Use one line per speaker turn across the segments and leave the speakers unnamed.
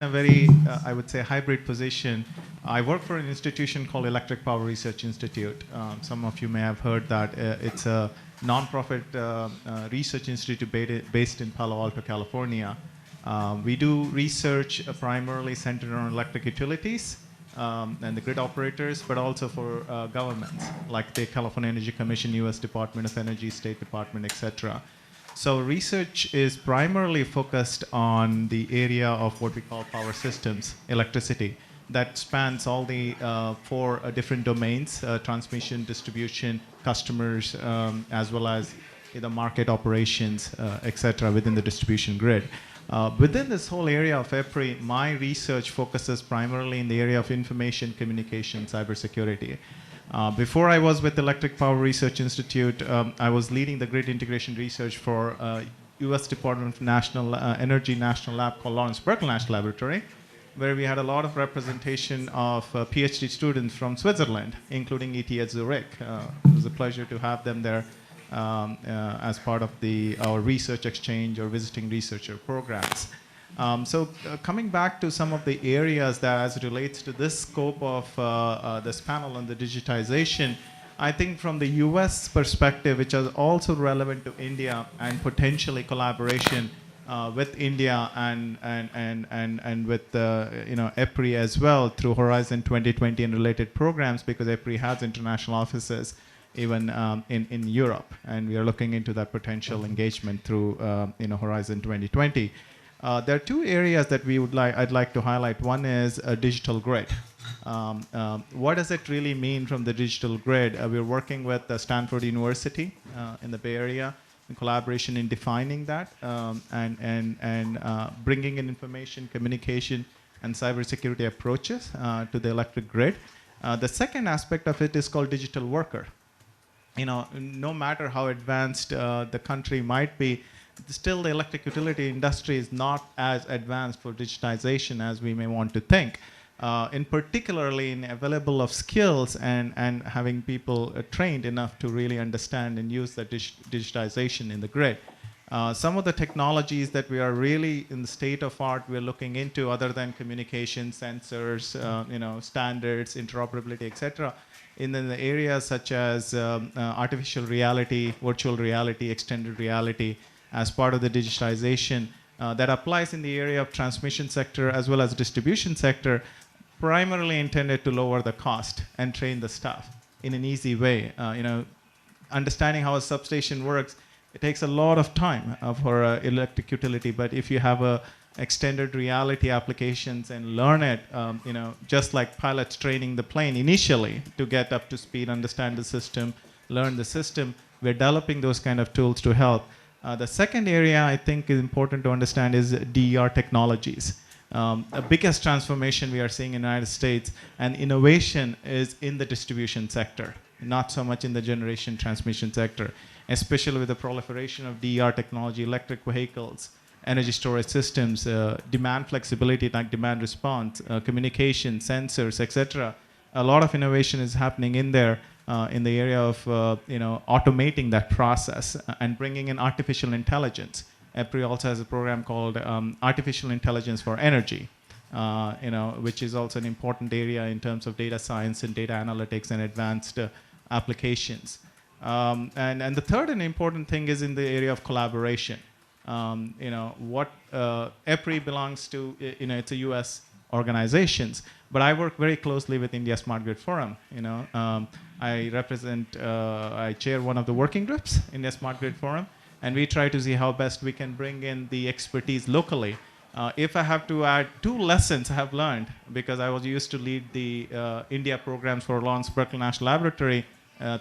a very, I would say, hybrid position. I work for an institution called Electric Power Research Institute. Some of you may have heard that. It's a nonprofit research institute based in Palo Alto, California. We do research primarily centered on electric utilities and the grid operators, but also for governments like the California Energy Commission, U.S. Department of Energy, State Department, etc. So research is primarily focused on the area of what we call power systems, electricity, that spans all the four different domains, transmission, distribution, customers, as well as the market operations, etc., within the distribution grid. Within this whole area of EPRI, my research focuses primarily in the area of information, communication, cybersecurity. Before I was with Electric Power Research Institute, I was leading the grid integration research for U.S. Department of National Energy National Lab called Lawrence Berkeley National Laboratory, where we had a lot of representation of PhD students from Switzerland, including ETH Zurich. It was a pleasure to have them there as part of our research exchange or visiting researcher programs. Coming back to some of the areas that as it relates to this scope of this panel on the digitization, I think from the US perspective, which is also relevant to India and potentially collaboration with India and with EPRI as well through Horizon 2020 and related programs, because EPRI has international offices even in Europe, and we are looking into that potential engagement through Horizon 2020. There are two areas that I'd like to highlight. One is a digital grid. What does it really mean from the digital grid? We're working with Stanford University in the Bay Area in collaboration in defining that and bringing in information, communication, and cybersecurity approaches to the electric grid. The second aspect of it is called digital worker. No matter how advanced the country might be, still the electric utility industry is not as advanced for digitization as we may want to think. In particularly in available of skills and having people trained enough to really understand and use the digitization in the grid. Some of the technologies that we are really in the state of art we're looking into, other than communication, sensors, standards, interoperability, etc., in the areas such as artificial reality, virtual reality, extended reality, as part of the digitization that applies in the area of transmission sector as well as distribution sector, primarily intended to lower the cost and train the staff in an easy way. Understanding how a substation works, it takes a lot of time for an electric utility, but if you have extended reality applications and learn it, just like pilots training the plane initially to get up to speed, understand the system, learn the system, we're developing those kind of tools to help. The second area I think is important to understand is DER technologies. The biggest transformation we are seeing in the United States and innovation is in the distribution sector, not so much in the generation transmission sector, especially with the proliferation of DER technology, electric vehicles, energy storage systems, demand flexibility like demand response, communication, sensors, etc. A lot of innovation is happening in there. In the area of automating that process and bringing in artificial intelligence. EPRI also has a program called Artificial Intelligence for Energy, which is also an important area in terms of data science and data analytics and advanced applications. And the third and important thing is in the area of collaboration. What EPRI belongs to, it's a US organizations, but I work very closely with India Smart Grid Forum. I chair one of the working groups, India Smart Grid Forum, and we try to see how best we can bring in the expertise locally. If I have to add two lessons I have learned, because I was used to lead the India programs for Lawrence Berkeley National Laboratory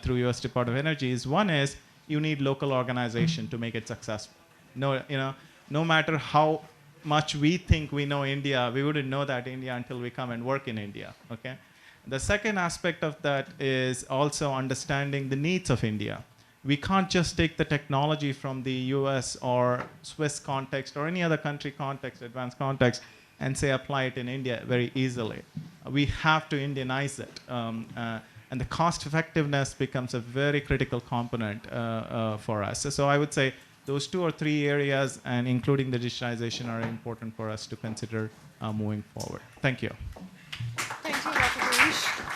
through US Department of Energy, one is you need local organization to make it successful. No matter how much we think we know India, we wouldn't know that India until we come and work in India, okay? The second aspect of that is also understanding the needs of India. We can't just take the technology from the US or Swiss context or any other country context, advanced context, and say apply it in India very easily. We have to Indianize it. And the cost effectiveness becomes a very critical component for us. So I would say those 2 or 3 areas, and including the digitization, are important for us to consider moving forward. Thank you.
Thank you, Dr. Girish.